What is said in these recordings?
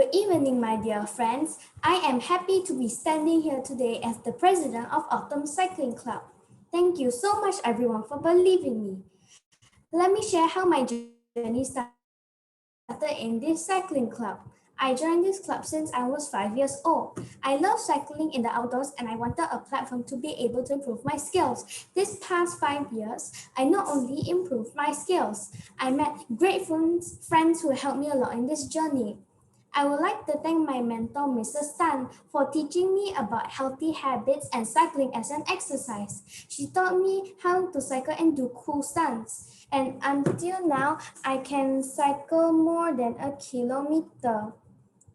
Good evening, my dear friends. I am happy to be standing here today as the president of Autumn Cycling Club. Thank you so much, everyone, for believing me. Let me share how my journey started in this cycling club. I joined this club since I was 5 years old. I love cycling in the outdoors and I wanted a platform to be able to improve my skills. This past 5 years, I not only improved my skills, I met great friends who helped me a lot in this journey. I would like to thank my mentor, Mrs. Tan, for teaching me about healthy habits and cycling as an exercise. She taught me how to cycle and do cool stunts. And until now, I can cycle more than a kilometer.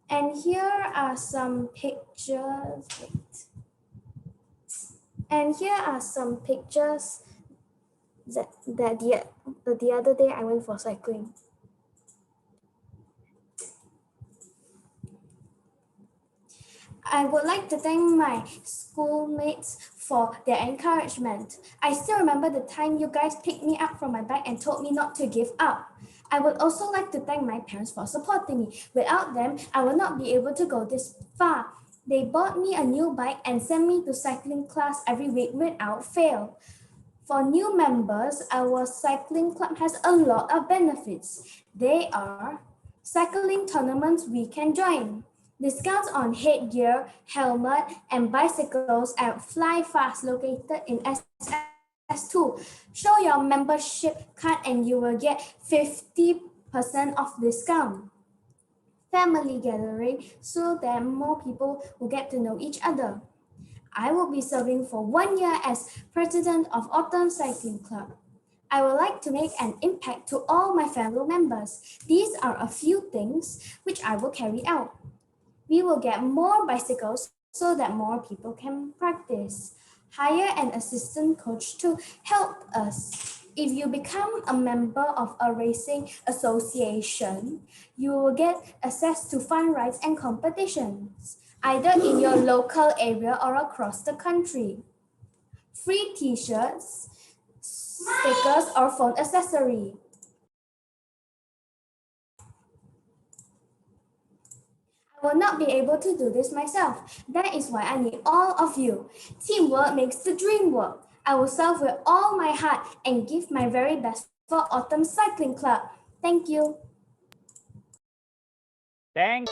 And here are some pictures. And here are some pictures that the other day I went for cycling. I would like to thank my schoolmates for their encouragement. I still remember the time you guys picked me up from my bike and told me not to give up. I would also like to thank my parents for supporting me. Without them, I would not be able to go this far. They bought me a new bike and sent me to cycling class every week without fail. For new members, our cycling club has a lot of benefits. They are cycling tournaments we can join, discounts on headgear, helmet, and bicycles at Fly Fast located in SS2. Show your membership card and you will get 50% off discount. Family gathering so that more people will get to know each other. I will be serving for 1 year as president of Autumn Cycling Club. I would like to make an impact to all my fellow members. These are a few things which I will carry out. We will get more bicycles so that more people can practice. Hire an assistant coach to help us. If you become a member of a racing association, you will get access to fun rides and competitions, either in your local area or across the country. Free t-shirts, stickers, or phone accessory. I will not be able to do this myself. That is why I need all of you. Teamwork makes the dream work. I will serve with all my heart and give my very best for Autumn Cycling Club. Thank you. Thank